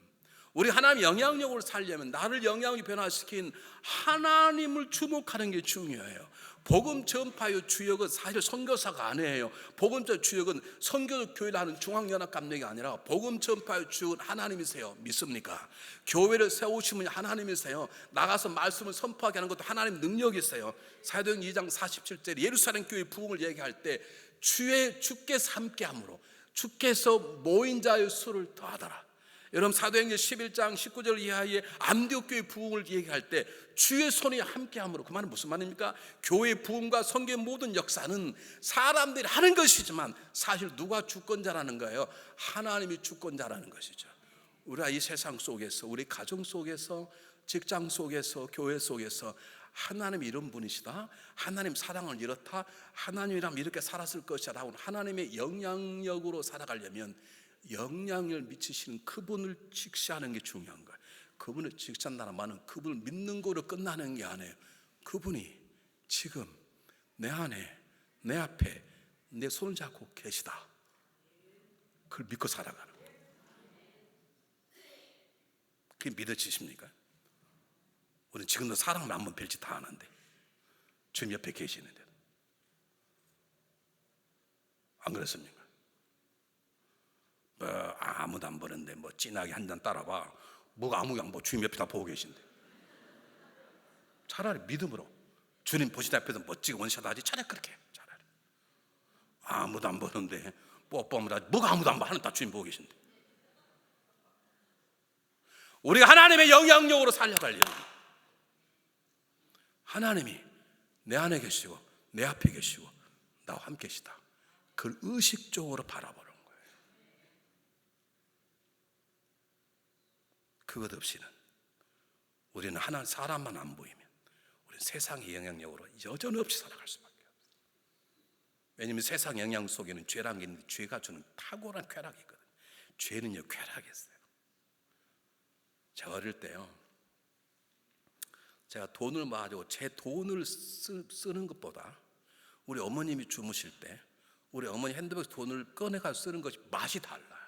우리 하나님 영향력을 살려면 나를 영향력이 변화시킨 하나님을 주목하는 게 중요해요. 복음 전파의 주역은 사실 선교사가 아니에요. 복음 전파의 주역은 선교 교회를 하는 중앙연합감력이 아니라 복음 전파의 주역은 하나님이세요. 믿습니까? 교회를 세우시면 하나님이세요. 나가서 말씀을 선포하게 하는 것도 하나님 능력이세요. 사도행 2장 47절 예루살렘 교회 부흥을 얘기할 때 주께서 함께함으로 주께서 모인 자의 수를 더하더라. 여러분 사도행전 11장 19절 이하의 안디옥 교회 부흥을 얘기할 때 주의 손이 함께함으로, 그 말은 무슨 말입니까? 교회 부흥과 선교의 모든 역사는 사람들이 하는 것이지만 사실 누가 주권자라는 거예요? 하나님이 주권자라는 것이죠. 우리가 이 세상 속에서, 우리 가정 속에서, 직장 속에서, 교회 속에서 하나님이 이런 분이시다, 하나님 사랑을 이렇다, 하나님이라면 이렇게 살았을 것이다 라고 하나님의 영향력으로 살아가려면 영향을 미치시는 그분을 직시하는 게 중요한 거예요. 그분을 직시한다는 말은 그분을 믿는 거로 끝나는 게 아니에요. 그분이 지금 내 안에, 내 앞에 내 손을 잡고 계시다. 그걸 믿고 살아가는 거예요. 그게 믿어지십니까? 우리는 지금도 사랑을 한번 별짓 다 하는데 주님 옆에 계시는데 안 그렇습니까? 아무도 안 보는데 뭐 진하게 한 잔 따라봐. 뭐가 아무도 안 보고 주님 옆에 다 보고 계신데. 차라리 믿음으로 주님 보시는 앞에서 멋지게 원샷 하지. 차라리 그렇게. 차라리 아무도 안 보는데 뽀뽀하면 뭐가 아무도 안 봐. 하는 다 주님 보고 계신데. 우리가 하나님의 영향력으로 살려가려면 하나님이 내 안에 계시고 내 앞에 계시고 나와 함께 계시다. 그걸 의식적으로 바라보는 거예요. 그것 없이는 우리는 하나님 사람만 안 보이면 우리는 세상의 영향력으로 여전없이 살아갈 수밖에 없어요. 왜냐하면 세상 영향 속에는 죄라는 게 있는데 죄가 주는 탁월한 쾌락이 있거든요. 죄는요 쾌락이었어요. 제가 어릴 때요, 제가 돈을 모아가지고 제 돈을 쓰는 것보다 우리 어머님이 주무실 때 우리 어머니 핸드백에서 돈을 꺼내가지고 쓰는 것이 맛이 달라요.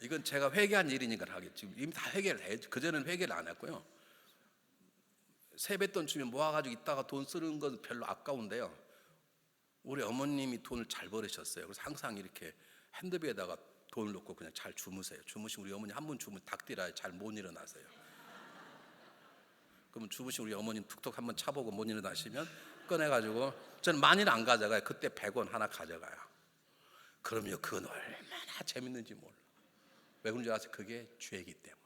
이건 제가 회개한 일이니까 하겠지. 이미 다 회개를 해. 그전에는 회개를 안 했고요. 세뱃돈 주면 모아가지고 있다가 돈 쓰는 건 별로 아까운데요, 우리 어머님이 돈을 잘 벌으셨어요. 그래서 항상 이렇게 핸드백에다가 돈을 넣고 그냥 잘 주무세요. 주무시면 우리 어머니 한 번 주무면 닭띠라 잘 못 일어나세요. 그러면 주무시면 우리 어머님 툭툭 한번 차보고 못 일어나시면 꺼내가지고, 저는 많이는 안 가져가요. 그때 100원 하나 가져가요. 그럼요 그건 얼마나 재밌는지 몰라. 왜 그런지 아세요? 그게 죄이기 때문에.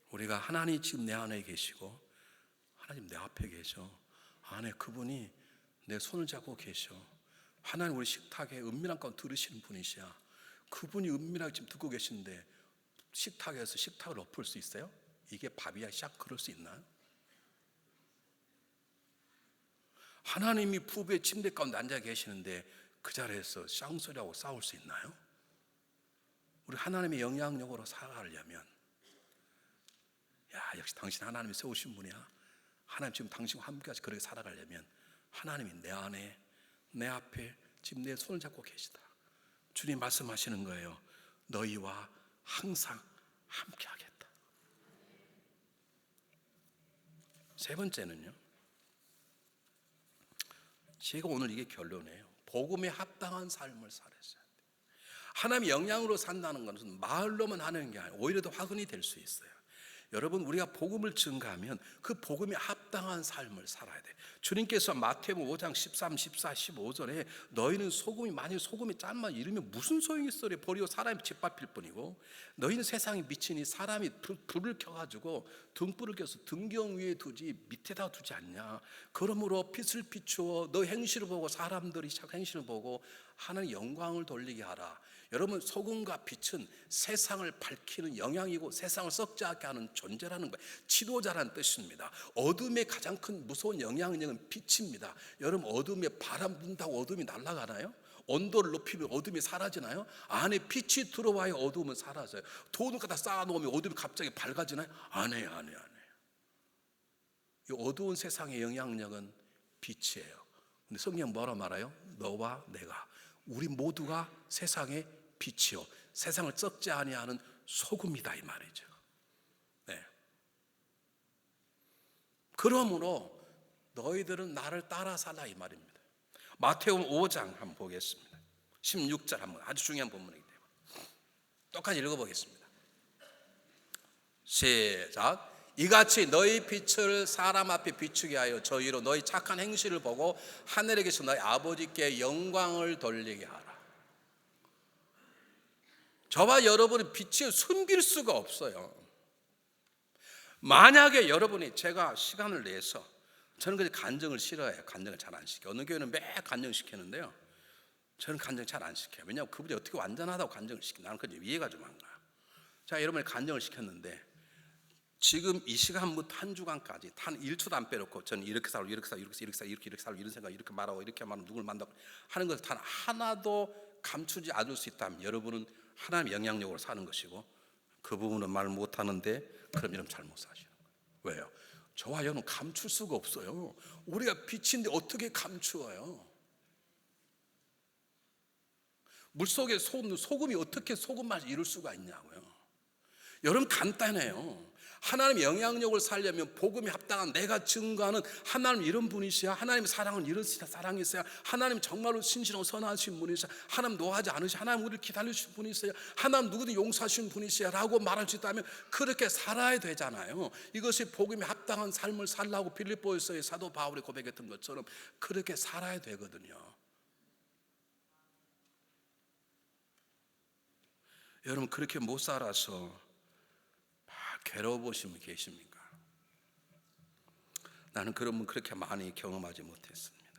우리가 하나님 지금 내 안에 계시고 하나님 내 앞에 계셔. 안에 그분이 내 손을 잡고 계셔. 하나님 우리 식탁에 은밀한 가운데 들으시는 분이시야. 그분이 은밀하게 지금 듣고 계신데 식탁에서 식탁을 엎을 수 있어요? 이게 밥이야 샥 그럴 수 있나요? 하나님이 부부의 침대 가운데 앉아 계시는데 그 자리에서 쌍소리하고 싸울 수 있나요? 우리 하나님의 영향력으로 살아가려면, 야 역시 당신 하나님이 세우신 분이야, 하나님 지금 당신과 함께같이 그렇게 살아가려면 하나님이 내 안에 내 앞에 지금 내 손을 잡고 계시다. 주님 말씀하시는 거예요. 너희와 항상 함께 하겠다. 세 번째는요, 제가 오늘 이게 결론이에요. 복음에 합당한 삶을 살았어야 돼. 하나님의 영향으로 산다는 것은 말로만 하는 게 아니라 오히려 더 화근이 될 수 있어요. 여러분, 우리가 복음을 증가하면 그 복음에 합당한 삶을 살아야 돼. 주님께서 마태복음 5장 13, 14, 15절에 너희는 소금이, 만약 소금이 짠만 이르면 무슨 소용이 있어? 버리고 사람이 짓밟힐 뿐이고, 너희는 세상에 미치니 사람이 불을 켜가지고 등불을 켜서 등경 위에 두지 밑에다 두지 않냐. 그러므로 빛을 비추어 너 행실을 보고 사람들이 행실을 보고 하나님 영광을 돌리게 하라. 여러분, 소금과 빛은 세상을 밝히는 영향이고 세상을 썩지 않게 하는 존재라는 거예요. 지도자라는 뜻입니다. 어둠의 가장 큰 무서운 영향력은 빛입니다. 여러분, 어둠에 바람 분다고 어둠이 날아가나요? 온도를 높이면 어둠이 사라지나요? 안에 빛이 들어와야 어둠은 사라져요. 돈을 갖다 쌓아놓으면 어둠이 갑자기 밝아지나요? 안 해요. 이 어두운 세상의 영향력은 빛이에요. 근데 성경 뭐라 말해요? 너와 내가, 우리 모두가 세상의 빛이요 세상을 썩지 아니하는 소금이다, 이 말이죠. 네. 그러므로 너희들은 나를 따라 살라, 이 말입니다. 마태복음 5장 한번 보겠습니다. 16절 한번, 아주 중요한 본문이기 때문에 똑같이 읽어보겠습니다. 시작. 이같이 너희 빛을 사람 앞에 비추게 하여 저희로 너희 착한 행실을 보고 하늘에 계신 너희 아버지께 영광을 돌리게 하라. 저와 여러분의 빛을 숨길 수가 없어요. 만약에 여러분이, 제가 시간을 내서, 저는 그냥 간증을 싫어해요. 간증을 잘 안 시켜요. 어느 교회는 매 간증 시키는데요, 저는 간증 잘 안 시켜요. 왜냐하면 그분이 어떻게 완전하다고 간증을 시키나, 나는 그게 이해가 좀 안 가요. 자, 여러분이 간증을 시켰는데 지금 이 시간부터 한 주간까지 단 1초도 안 빼놓고 저는 이렇게 살고 이렇게 살고 이렇게 살고 이렇게 살고 이런 생각 이렇게 말하고 이렇게 말하면 누굴 만나고 하는 것을 단 하나도 감추지 않을 수 있다면 여러분은 하나님의 영향력으로 사는 것이고, 그 부분은 말 못하는데 그럼 여러분 잘못 사시는 거예요. 왜요? 저와 여러분 감출 수가 없어요. 우리가 빛인데 어떻게 감추어요? 물속에 소금이 어떻게 소금 맛을 이룰 수가 있냐고요. 여러분, 간단해요. 하나님의 영향력을 살려면 복음에 합당한 내가 증거하는 하나님 이런 분이시야, 하나님의 사랑은 이런 사랑이세요, 하나님 정말로 신실하고 선하신 분이시야, 하나님 노하지 않으시야, 하나님 우리를 기다리신 분이세요, 하나님 누구든 용서하신 분이시야 라고 말할 수 있다면 그렇게 살아야 되잖아요. 이것이 복음에 합당한 삶을 살라고 빌립보에서의 사도 바울이 고백했던 것처럼 그렇게 살아야 되거든요. 여러분, 그렇게 못 살아서 괴로워보신 분 계십니까? 나는 그런 분 그렇게 많이 경험하지 못했습니다.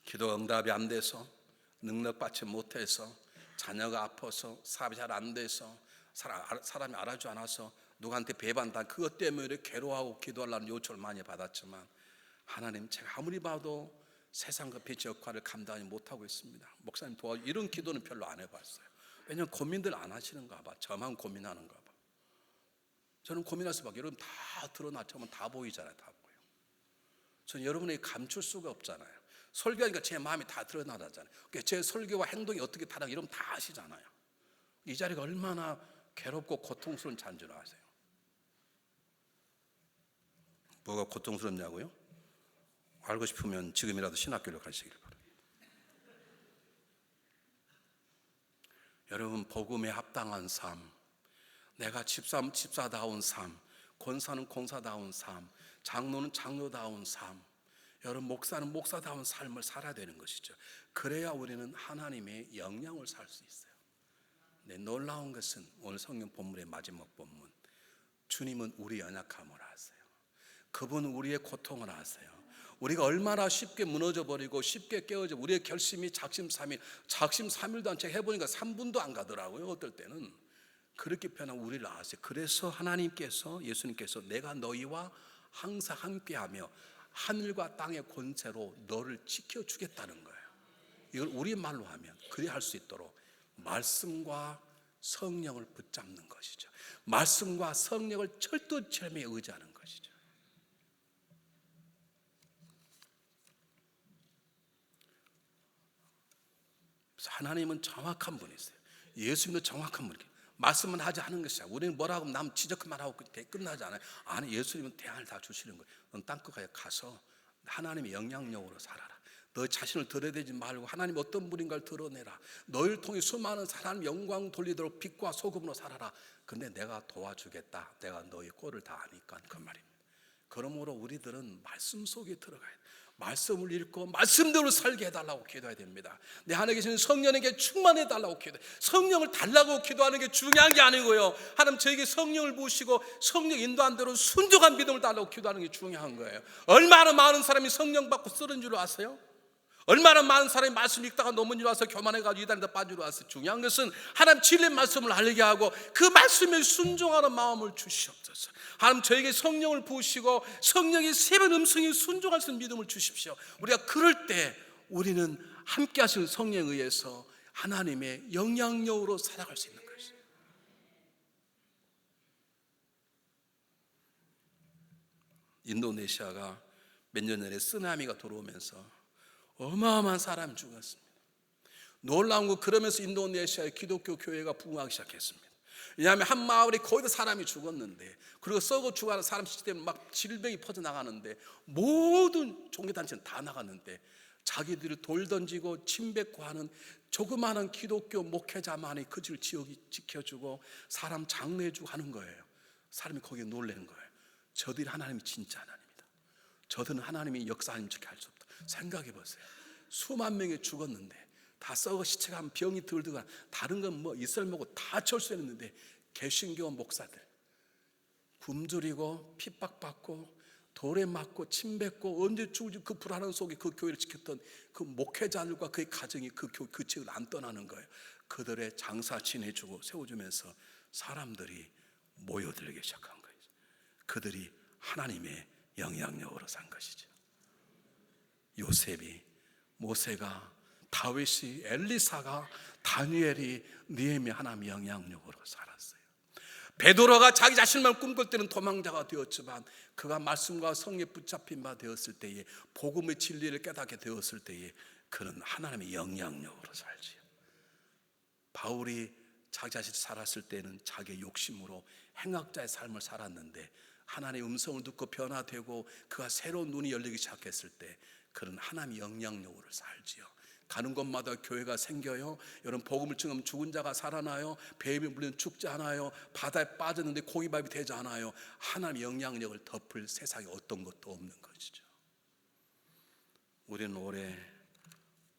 기도 응답이 안 돼서, 능력받지 못해서, 자녀가 아파서, 사업이 잘 안 돼서, 사람이 알아주지 않아서, 누구한테 배반당, 그것 때문에 괴로워하고 기도하려는 요청을 많이 받았지만, 하나님, 제가 아무리 봐도 세상과 빛의 역할을 감당하지 못하고 있습니다. 목사님 도와주, 이런 기도는 별로 안 해봤어요. 왜냐하면 고민들 안 하시는가 봐. 저만 고민하는가 봐. 저는 고민할 수밖에. 여러분 다 드러나면 다 보이잖아요. 다 보여. 저는 여러분에게 감출 수가 없잖아요. 설교하니까 제 마음이 다 드러나잖아요. 제 설교와 행동이 어떻게 다른가 여러분 다 아시잖아요. 이 자리가 얼마나 괴롭고 고통스러운 자인 줄 아세요? 뭐가 고통스럽냐고요? 알고 싶으면 지금이라도 신학교를 가시길 바랍니다. 여러분, 복음에 합당한 삶, 내가 집사다운 삶, 권사는 권사다운 삶, 장로는 장로다운 삶, 여러분 목사는 목사다운 삶을 살아야 되는 것이죠. 그래야 우리는 하나님의 영향을 살 수 있어요. 네, 놀라운 것은 오늘 성경 본문의 마지막 본문, 주님은 우리 연약함을 아세요. 그분은 우리의 고통을 아세요. 우리가 얼마나 쉽게 무너져버리고 쉽게 깨어져, 우리의 결심이 작심 삼일도 안 채 해보니까 3분도 안 가더라고요. 어떨 때는 그렇게 편한 우리를 아세요. 그래서 하나님께서, 예수님께서 내가 너희와 항상 함께하며 하늘과 땅의 권세로 너를 지켜주겠다는 거예요. 이걸 우리말로 하면 그리 할 수 있도록 말씀과 성령을 붙잡는 것이죠. 말씀과 성령을 철두철미에 의지하는 것이죠. 그래서 하나님은 정확한 분이세요. 예수님도 정확한 분이에요. 말씀은 하지 않은 것이야. 우리는 뭐라고 남 지적만 하고 끝나지 않아요. 아니, 예수님은 대안을 다 주시는 거예요. 넌 땅끝에 가서 하나님의 영향력으로 살아라. 너 자신을 드러내지 말고 하나님 어떤 분인가를 드러내라. 너를 통해 수많은 사람 영광 돌리도록 빛과 소금으로 살아라. 근데 내가 도와주겠다. 내가 너의 꼴을 다 아니까 그 말입니다. 그러므로 우리들은 말씀 속에 들어가야 돼. 말씀을 읽고 말씀대로 살게 해달라고 기도해야 됩니다. 내 안에 계신 성령에게 충만해달라고 기도해. 성령을 달라고 기도하는 게 중요한 게 아니고요, 하나님 저에게 성령을 부으시고 성령 인도한 대로 순종한 믿음을 달라고 기도하는 게 중요한 거예요. 얼마나 많은 사람이 성령 받고 쓰러진 줄 아세요? 얼마나 많은 사람이 말씀 읽다가 넘은 줄 와서 교만해가지고 이단에다 빠지러 왔어요. 중요한 것은 하나님 진리의 말씀을 알게 하고 그 말씀에 순종하는 마음을 주시옵소서. 하나님 저에게 성령을 부으시고 성령의 세변 음성에 순종할 수 있는 믿음을 주십시오. 우리가 그럴 때 우리는 함께 하시는 성령에 의해서 하나님의 영향력으로 살아갈 수 있는 것이죠. 인도네시아가 몇 년 전에 쓰나미가 들어오면서 어마어마한 사람이 죽었습니다. 놀라운 거, 그러면서 인도네시아의 기독교 교회가 부흥하기 시작했습니다. 왜냐하면 한 마을에 거의 다 사람이 죽었는데, 그리고 썩어 죽어가는 사람 시대 때문에 막 질병이 퍼져나가는데, 모든 종교단체는 다 나갔는데 자기들이 돌 던지고 침 뱉고 하는 조그마한 기독교 목회자만이 그 집 지켜주고 사람 장례해주고 하는 거예요. 사람이 거기에 놀라는 거예요. 저들이 하나님이 진짜 하나님이다. 저들은 하나님이 역사하는 척 할 수 없다. 생각해 보세요. 수만 명이 죽었는데 다 썩어 시체가 한 병이 들거나 다른 건 뭐 이슬 먹고 다 철수했는데, 개신교 목사들 굶주리고 핍박받고 돌에 맞고 침 뱉고 언제 죽을지 그 불안한 속에 그 교회를 지켰던 그 목회자들과 그의 가정이 그 지역을 안 떠나는 거예요. 그들의 장사 지내주고 세워주면서 사람들이 모여들기 시작한 거예요. 그들이 하나님의 영향력으로 산 것이죠. 요셉이, 모세가, 다윗이, 엘리사가, 다니엘이, 느헤미야 하나님의 영향력으로 살았어요. 베드로가 자기 자신만 꿈꿀 때는 도망자가 되었지만 그가 말씀과 성령에 붙잡힌 바 되었을 때에, 복음의 진리를 깨닫게 되었을 때에 그는 하나님의 영향력으로 살지요. 바울이 자기 자신이 살았을 때는 자기의 욕심으로 행악자의 삶을 살았는데, 하나님의 음성을 듣고 변화되고 그가 새로운 눈이 열리기 시작했을 때 그는 하나님의 영향력으로 살지요. 가는 곳마다 교회가 생겨요. 여러분, 복음을 증하면 죽은 자가 살아나요. 뱀이 물리면 죽지 않아요. 바다에 빠졌는데 고기밥이 되지 않아요. 하나님의 영향력을 덮을 세상에 어떤 것도 없는 것이죠. 우리는 올해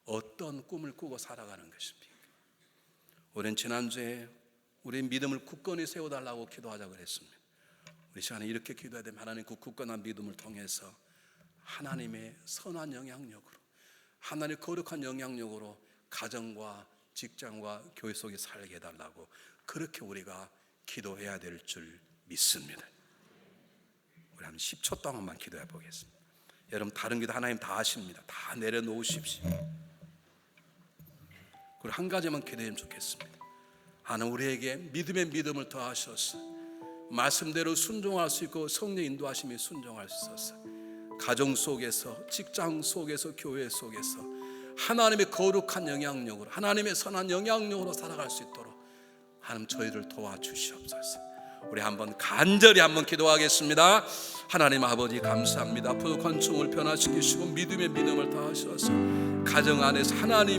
어떤 꿈을 꾸고 살아가는 것입니까? 우리는 지난주에 우리 믿음을 굳건히 세워달라고 기도하자 그랬습니다. 우리 시간에 이렇게 기도해야 됩니다. 하나님, 그 굳건한 믿음을 통해서 하나님의 선한 영향력으로, 하나님의 거룩한 영향력으로 가정과 직장과 교회 속에 살게 해달라고, 그렇게 우리가 기도해야 될 줄 믿습니다. 우리 한 10초 동안만 기도해 보겠습니다. 여러분, 다른 기도 하나님 다 아십니다. 다 내려놓으십시오. 그리고 한 가지만 기도하면 좋겠습니다. 하나님, 우리에게 믿음의 믿음을 더하셔서 말씀대로 순종할 수 있고 성령 인도하심에 순종할 수 있어서 가정 속에서, 직장 속에서, 교회 속에서 하나님의 거룩한 영향력으로, 하나님의 선한 영향력으로 살아갈 수 있도록 하나님 저희를 도와주시옵소서. 우리 한번 간절히 한번 기도하겠습니다. 하나님 아버지, 감사합니다. 부족한 종을 변화시키시고 믿음의 믿음을 더하셔서 가정 안에서 하나님